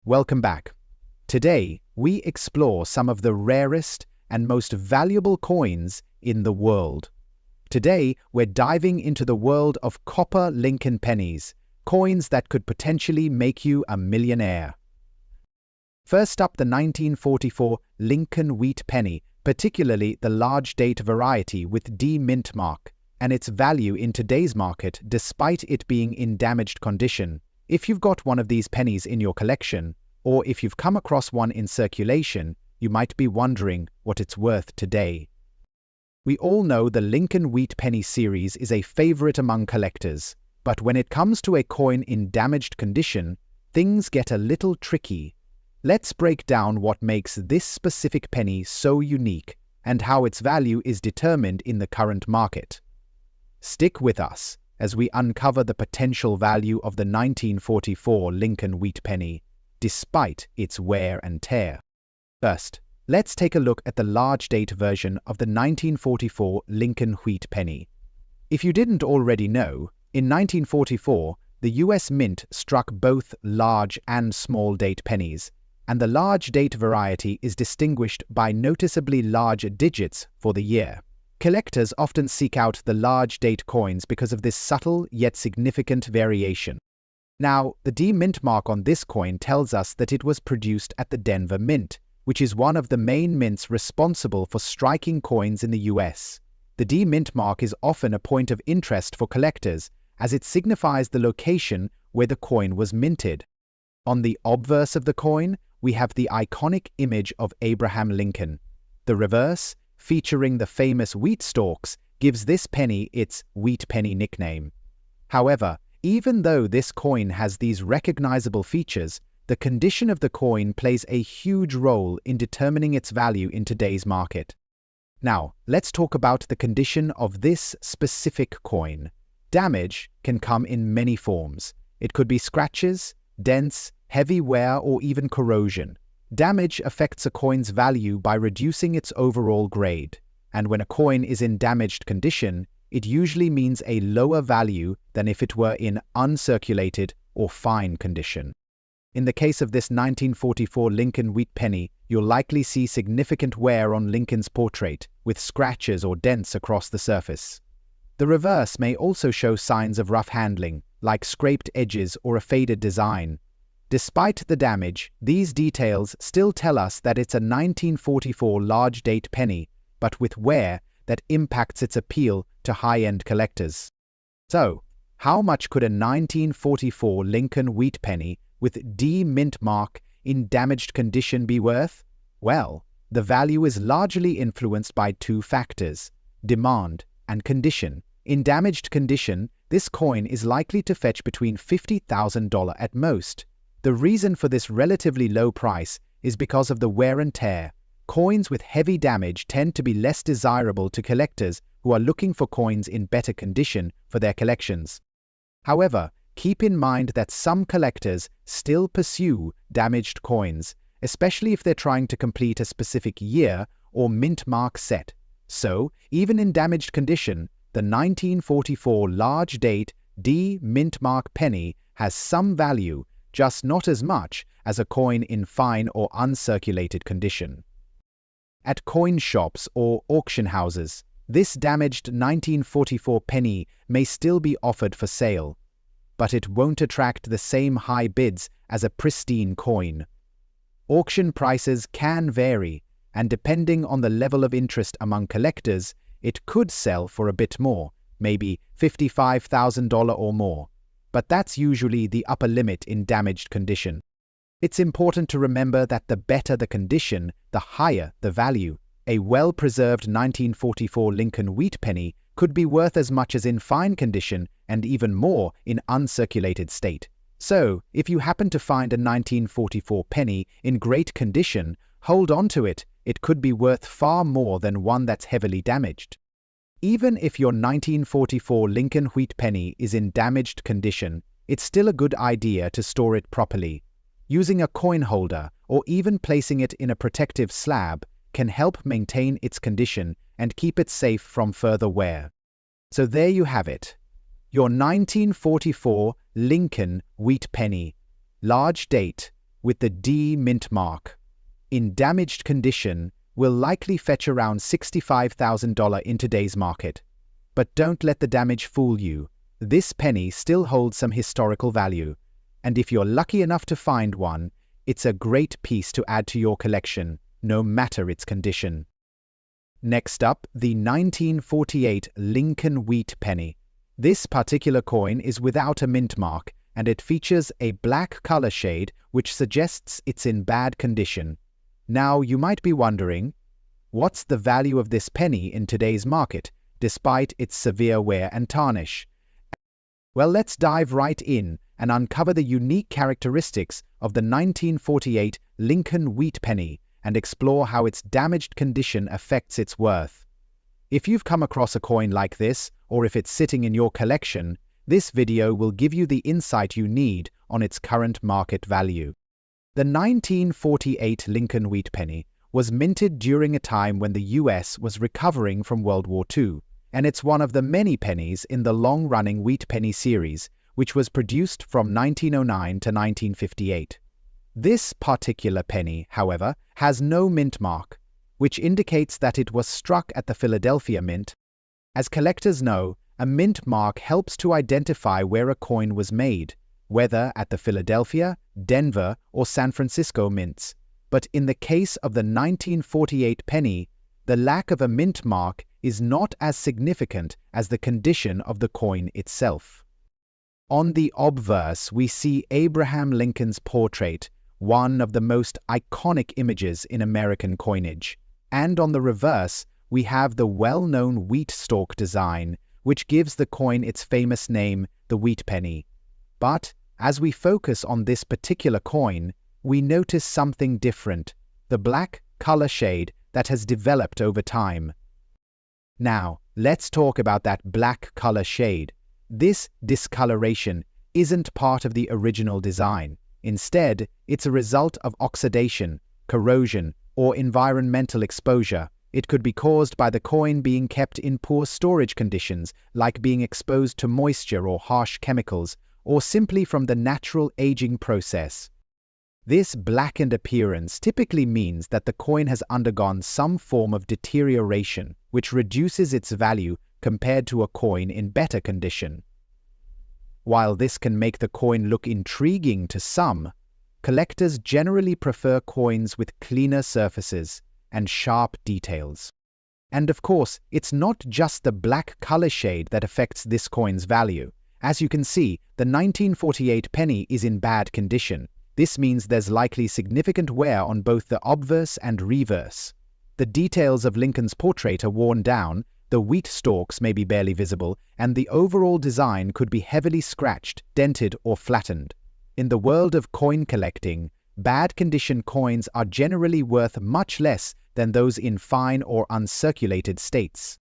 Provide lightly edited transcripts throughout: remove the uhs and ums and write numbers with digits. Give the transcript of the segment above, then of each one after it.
Welcome back. Today, we explore some of the rarest and most valuable coins in the world. Today, we're diving into the world of copper Lincoln pennies, coins that could potentially make you a millionaire. First up, the 1944 Lincoln wheat penny, particularly the large date variety with D mint mark, and its value in today's market despite it being in damaged condition. If you've got one of these pennies in your collection, or if you've come across one in circulation, you might be wondering what it's worth today. We all know the Lincoln wheat penny series is a favorite among collectors, but when it comes to a coin in damaged condition, things get a little tricky. Let's break down what makes this specific penny so unique and how its value is determined in the current market. Stick with us as we uncover the potential value of the 1944 Lincoln wheat penny, despite its wear and tear. First, let's take a look at the large date version of the 1944 Lincoln wheat penny. If you didn't already know, in 1944, the US Mint struck both large and small date pennies, and the large date variety is distinguished by noticeably large digits for the year. Collectors often seek out the large date coins because of this subtle yet significant variation. Now, the D mint mark on this coin tells us that it was produced at the Denver Mint, which is one of the main mints responsible for striking coins in the US. The D mint mark is often a point of interest for collectors, as it signifies the location where the coin was minted. On the obverse of the coin, we have the iconic image of Abraham Lincoln. The reverse, featuring the famous wheat stalks, gives this penny its wheat penny nickname. However, even though this coin has these recognizable features, the condition of the coin plays a huge role in determining its value in today's market. Now, let's talk about the condition of this specific coin. Damage can come in many forms. It could be scratches, dents, heavy wear, or even corrosion. Damage affects a coin's value by reducing its overall grade, and when a coin is in damaged condition, it usually means a lower value than if it were in uncirculated or fine condition. In the case of this 1944 Lincoln wheat penny, you'll likely see significant wear on Lincoln's portrait, with scratches or dents across the surface. The reverse may also show signs of rough handling, like scraped edges or a faded design. Despite the damage, these details still tell us that it's a 1944 large date penny, but with wear that impacts its appeal to high-end collectors. So, how much could a 1944 Lincoln wheat penny with D mint mark in damaged condition be worth? Well, the value is largely influenced by two factors: demand and condition. In damaged condition, this coin is likely to fetch between $50,000 at most. The reason for this relatively low price is because of the wear and tear. Coins with heavy damage tend to be less desirable to collectors who are looking for coins in better condition for their collections. However, keep in mind that some collectors still pursue damaged coins, especially if they're trying to complete a specific year or mint mark set. So, even in damaged condition, the 1944 large date D mint mark penny has some value, just not as much as a coin in fine or uncirculated condition. At coin shops or auction houses, this damaged 1944 penny may still be offered for sale, but it won't attract the same high bids as a pristine coin. Auction prices can vary, and depending on the level of interest among collectors, it could sell for a bit more, maybe $55,000 or more. But that's usually the upper limit in damaged condition. It's important to remember that the better the condition, the higher the value. A well-preserved 1944 Lincoln wheat penny could be worth as much as in fine condition and even more in uncirculated state. So, if you happen to find a 1944 penny in great condition, hold on to it. It could be worth far more than one that's heavily damaged. Even if your 1944 Lincoln wheat penny is in damaged condition, it's still a good idea to store it properly. Using a coin holder or even placing it in a protective slab can help maintain its condition and keep it safe from further wear. So there you have it, your 1944 Lincoln wheat penny, large date, with the D mint mark. In damaged condition, will likely fetch around $65,000 in today's market. But don't let the damage fool you. This penny still holds some historical value, and if you're lucky enough to find one, it's a great piece to add to your collection, no matter its condition. Next up, the 1948 Lincoln wheat penny. This particular coin is without a mint mark, and it features a black color shade which suggests it's in bad condition. Now, you might be wondering, what's the value of this penny in today's market, despite its severe wear and tarnish? Well, let's dive right in and uncover the unique characteristics of the 1948 Lincoln wheat penny and explore how its damaged condition affects its worth. If you've come across a coin like this, or if it's sitting in your collection, this video will give you the insight you need on its current market value. The 1948 Lincoln wheat penny was minted during a time when the US was recovering from World War II, and it's one of the many pennies in the long-running wheat penny series, which was produced from 1909 to 1958. This particular penny, however, has no mint mark, which indicates that it was struck at the Philadelphia Mint. As collectors know, a mint mark helps to identify where a coin was made, whether at the Philadelphia, Denver, or San Francisco mints. But in the case of the 1948 penny, the lack of a mint mark is not as significant as the condition of the coin itself. On the obverse, we see Abraham Lincoln's portrait, one of the most iconic images in American coinage. And on the reverse, we have the well-known wheat stalk design, which gives the coin its famous name, the wheat penny. But as we focus on this particular coin, we notice something different, the black color shade that has developed over time. Now, let's talk about that black color shade. This discoloration isn't part of the original design. Instead, it's a result of oxidation, corrosion, or environmental exposure. It could be caused by the coin being kept in poor storage conditions, like being exposed to moisture or harsh chemicals, or simply from the natural aging process. This blackened appearance typically means that the coin has undergone some form of deterioration, which reduces its value compared to a coin in better condition. While this can make the coin look intriguing to some, collectors generally prefer coins with cleaner surfaces and sharp details. And of course, it's not just the black color shade that affects this coin's value. As you can see, the 1948 penny is in bad condition. This means there's likely significant wear on both the obverse and reverse. The details of Lincoln's portrait are worn down, the wheat stalks may be barely visible, and the overall design could be heavily scratched, dented, or flattened. In the world of coin collecting, bad condition coins are generally worth much less than those in fine or uncirculated states.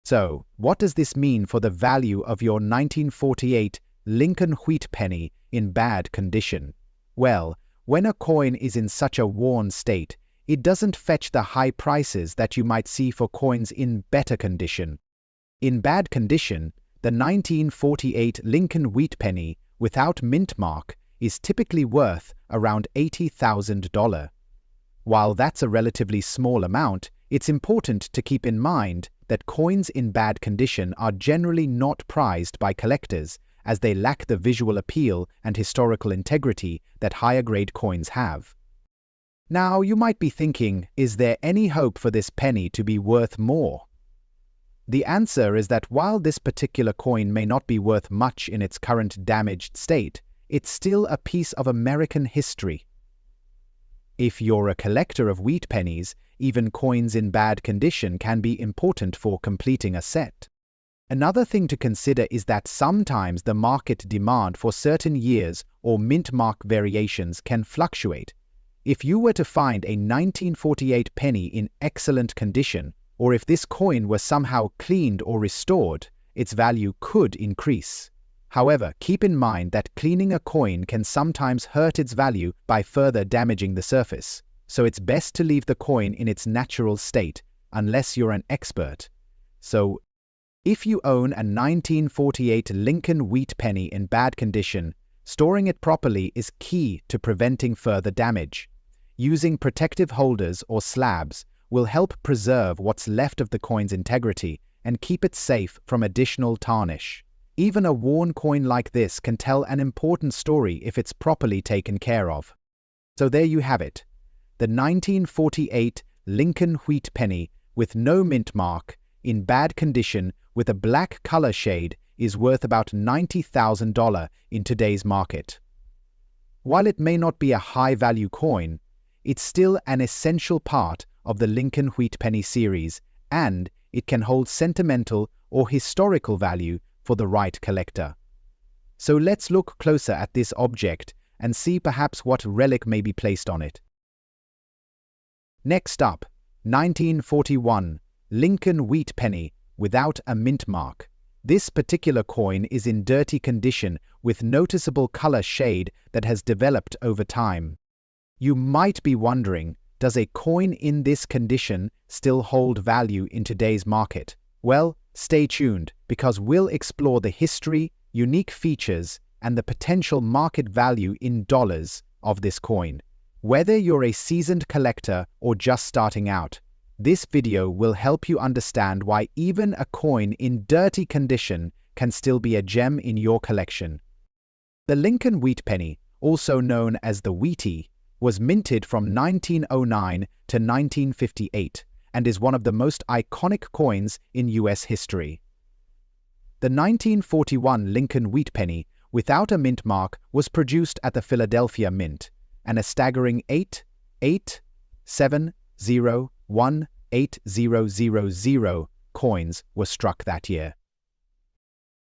So, what does this mean for the value of your 1948 Lincoln wheat penny in bad condition? Well, when a coin is in such a worn state, it doesn't fetch the high prices that you might see for coins in better condition. In bad condition, the 1948 Lincoln wheat penny without mint mark is typically worth around $80,000. While that's a relatively small amount, it's important to keep in mind that coins in bad condition are generally not prized by collectors, as they lack the visual appeal and historical integrity that higher-grade coins have. Now, you might be thinking, is there any hope for this penny to be worth more? The answer is that while this particular coin may not be worth much in its current damaged state, it's still a piece of American history. If you're a collector of wheat pennies, even coins in bad condition can be important for completing a set. Another thing to consider is that sometimes the market demand for certain years or mint mark variations can fluctuate. If you were to find a 1948 penny in excellent condition, or if this coin were somehow cleaned or restored, its value could increase. However, keep in mind that cleaning a coin can sometimes hurt its value by further damaging the surface, so it's best to leave the coin in its natural state, unless you're an expert. So, if you own a 1948 Lincoln wheat penny in bad condition, Storing it properly is key to preventing further damage. Using protective holders or slabs will help preserve what's left of the coin's integrity and keep it safe from additional tarnish. Even a worn coin like this can tell an important story if it's properly taken care of. So there you have it. The 1948 Lincoln wheat penny with no mint mark, in bad condition with a black color shade, is worth about $90,000 in today's market. While it may not be a high-value coin, it's still an essential part of the Lincoln wheat penny series, and it can hold sentimental or historical value for the right collector. So let's look closer at this object and see perhaps what relic may be placed on it. Next up, 1941 Lincoln wheat penny without a mint mark. This particular coin is in dirty condition with noticeable color shade that has developed over time. You might be wondering, does a coin in this condition still hold value in today's market? Well, stay tuned, because we'll explore the history, unique features, and the potential market value in dollars of this coin. Whether you're a seasoned collector or just starting out, this video will help you understand why even a coin in dirty condition can still be a gem in your collection. The Lincoln wheat penny, also known as the Wheatie, was minted from 1909 to 1958 and is one of the most iconic coins in US history. The 1941 Lincoln wheat penny without a mint mark was produced at the Philadelphia Mint, and a staggering 8,870,180,000 coins were struck that year.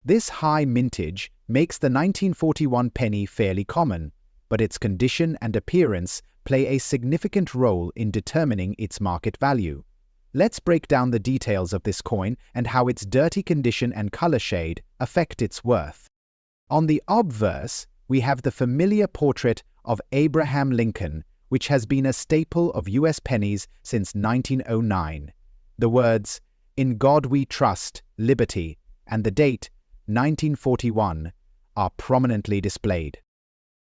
This high mintage makes the 1941 penny fairly common, but its condition and appearance play a significant role in determining its market value. Let's break down the details of this coin and how its dirty condition and color shade affect its worth. On the obverse, we have the familiar portrait of Abraham Lincoln, which has been a staple of US pennies since 1909. The words, "In God We Trust, Liberty," and the date, 1941, are prominently displayed.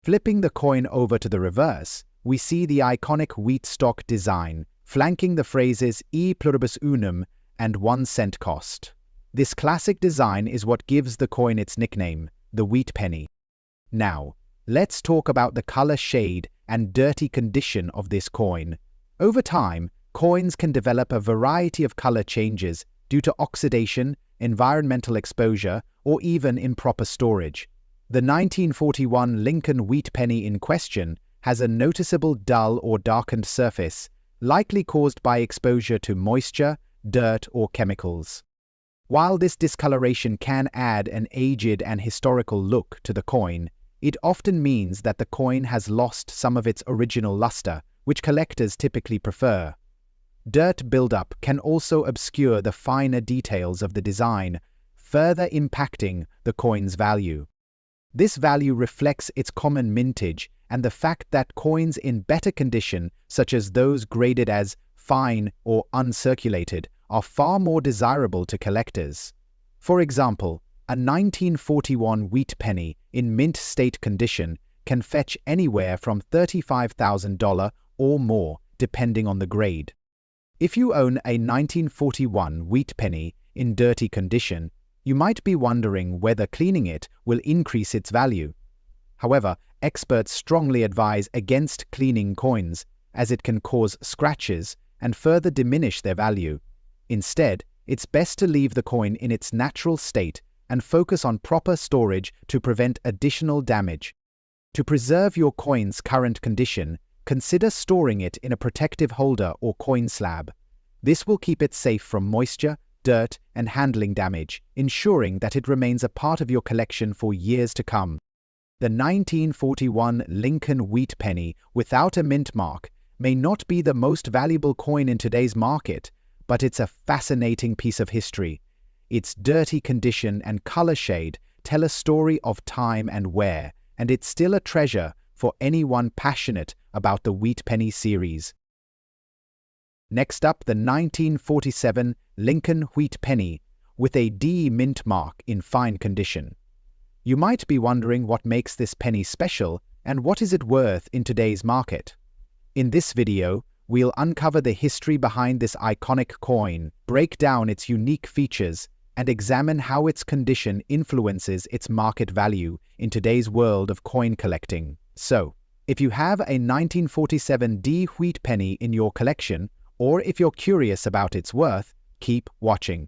Flipping the coin over to the reverse, we see the iconic wheat stalk design, flanking the phrases "E pluribus unum" and 1 cent cost. This classic design is what gives the coin its nickname, the wheat penny. Now, let's talk about the color shade and dirty condition of this coin. Over time, coins can develop a variety of color changes due to oxidation, environmental exposure, or even improper storage. The 1941 Lincoln wheat penny in question has a noticeable dull or darkened surface, likely caused by exposure to moisture, dirt, or chemicals. While this discoloration can add an aged and historical look to the coin, it often means that the coin has lost some of its original luster, which collectors typically prefer. Dirt buildup can also obscure the finer details of the design, further impacting the coin's value. This value reflects its common mintage and the fact that coins in better condition, such as those graded as fine or uncirculated, are far more desirable to collectors. For example, a 1941 wheat penny in mint state condition can fetch anywhere from $35,000 or more, depending on the grade. If you own a 1941 wheat penny in dirty condition, you might be wondering whether cleaning it will increase its value. However, experts strongly advise against cleaning coins, as it can cause scratches and further diminish their value. Instead, it's best to leave the coin in its natural state and focus on proper storage to prevent additional damage. To preserve your coin's current condition, consider storing it in a protective holder or coin slab. This will keep it safe from moisture, dirt, and handling damage, ensuring that it remains a part of your collection for years to come. The 1941 Lincoln wheat penny without a mint mark may not be the most valuable coin in today's market, but it's a fascinating piece of history. Its dirty condition and color shade tell a story of time and wear, and it's still a treasure for anyone passionate about the wheat penny series. Next up, the 1947 Lincoln wheat penny with a D mint mark in fine condition. You might be wondering what makes this penny special and what is it worth in today's market. In this video, we'll uncover the history behind this iconic coin, break down its unique features, and examine how its condition influences its market value in today's world of coin collecting. So, if you have a 1947 D wheat penny in your collection, or if you're curious about its worth, keep watching.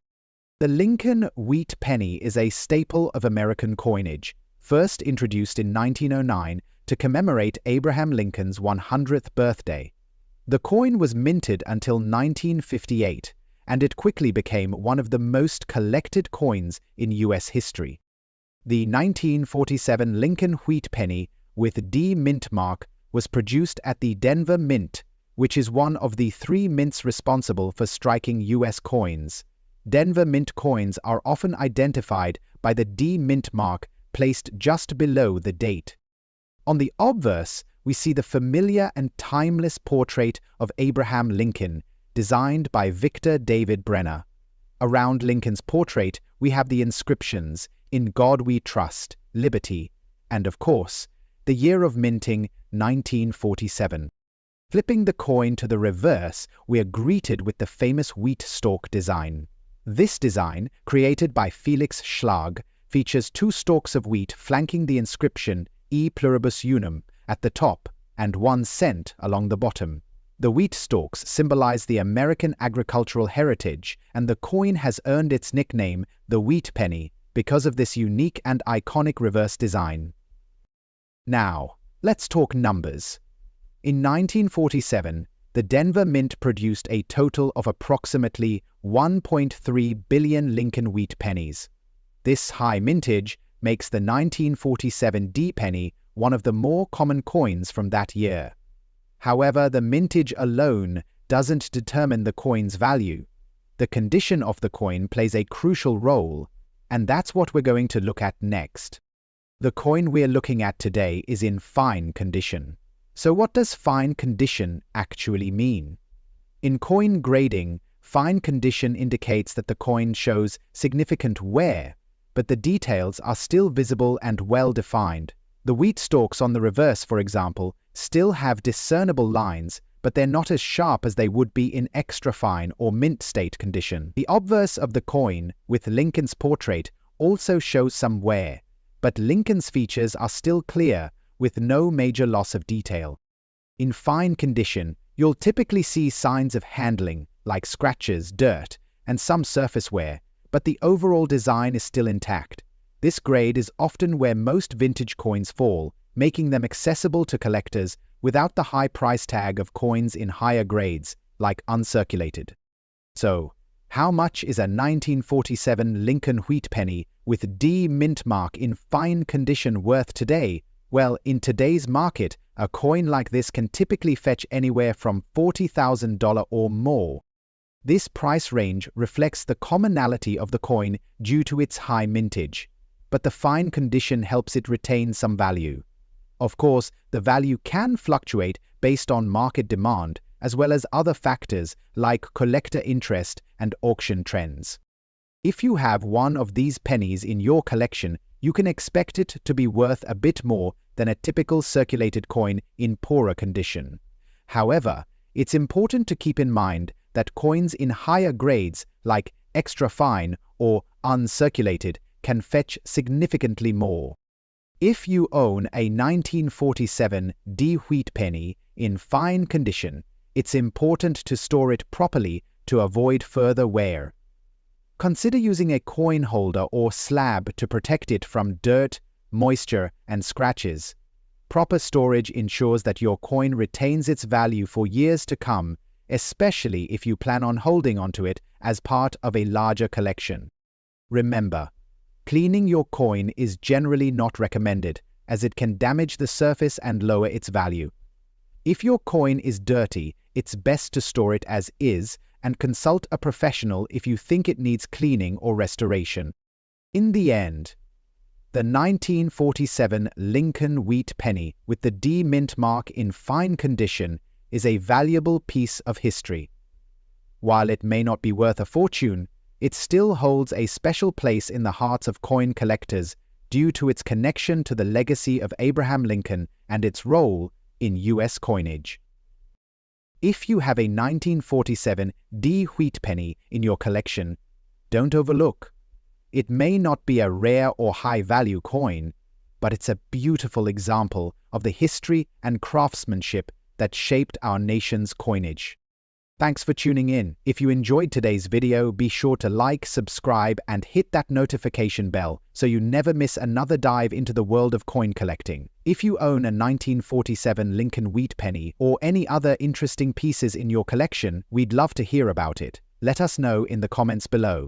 The Lincoln wheat penny is a staple of American coinage, first introduced in 1909 to commemorate Abraham Lincoln's 100th birthday. The coin was minted until 1958, and it quickly became one of the most collected coins in U.S. history. The 1947 Lincoln wheat penny with D mint mark was produced at the Denver Mint, which is one of the 3 mints responsible for striking U.S. coins. Denver Mint coins are often identified by the D mint mark placed just below the date. On the obverse, we see the familiar and timeless portrait of Abraham Lincoln, designed by Victor David Brenner. Around Lincoln's portrait, we have the inscriptions, "In God We Trust," "Liberty," and of course, the year of minting, 1947. Flipping the coin to the reverse, we are greeted with the famous wheat stalk design. This design, created by Felix Schlag, features 2 stalks of wheat flanking the inscription E pluribus unum at the top and 1 cent along the bottom. The wheat stalks symbolize the American agricultural heritage, and the coin has earned its nickname, the wheat penny, because of this unique and iconic reverse design. Now, let's talk numbers. In 1947, the Denver Mint produced a total of approximately 1.3 billion Lincoln wheat pennies. This high mintage makes the 1947 D penny one of the more common coins from that year. However, the mintage alone doesn't determine the coin's value. The condition of the coin plays a crucial role, and that's what we're going to look at next. The coin we're looking at today is in fine condition. So what does fine condition actually mean? In coin grading, fine condition indicates that the coin shows significant wear, but the details are still visible and well defined. The wheat stalks on the reverse, for example, still have discernible lines, but they're not as sharp as they would be in extra fine or mint state condition. The obverse of the coin, with Lincoln's portrait, also shows some wear, but Lincoln's features are still clear, with no major loss of detail. In fine condition, you'll typically see signs of handling, like scratches, dirt, and some surface wear, but the overall design is still intact. This grade is often where most vintage coins fall, making them accessible to collectors without the high price tag of coins in higher grades, like uncirculated. So, how much is a 1947 Lincoln wheat penny with D mint mark in fine condition worth today? Well, in today's market, a coin like this can typically fetch anywhere from $40,000 or more. This price range reflects the commonality of the coin due to its high mintage, but the fine condition helps it retain some value. Of course, the value can fluctuate based on market demand, as well as other factors like collector interest and auction trends. If you have one of these pennies in your collection, you can expect it to be worth a bit more than a typical circulated coin in poorer condition. However, it's important to keep in mind that coins in higher grades, like extra fine or uncirculated, can fetch significantly more. If you own a 1947 D wheat penny in fine condition, it's important to store it properly to avoid further wear. Consider using a coin holder or slab to protect it from dirt, moisture, and scratches. Proper storage ensures that your coin retains its value for years to come, especially if you plan on holding onto it as part of a larger collection. Remember, cleaning your coin is generally not recommended, as it can damage the surface and lower its value. If your coin is dirty, it's best to store it as is and consult a professional if you think it needs cleaning or restoration. In the end, the 1947 Lincoln wheat penny with the D mint mark in fine condition is a valuable piece of history. While it may not be worth a fortune, it still holds a special place in the hearts of coin collectors due to its connection to the legacy of Abraham Lincoln and its role in U.S. coinage. If you have a 1947 D wheat penny in your collection, don't overlook. It may not be a rare or high-value coin, but it's a beautiful example of the history and craftsmanship that shaped our nation's coinage. Thanks for tuning in. If you enjoyed today's video, be sure to like, subscribe, and hit that notification bell so you never miss another dive into the world of coin collecting. If you own a 1947 Lincoln wheat penny or any other interesting pieces in your collection, we'd love to hear about it. Let us know in the comments below.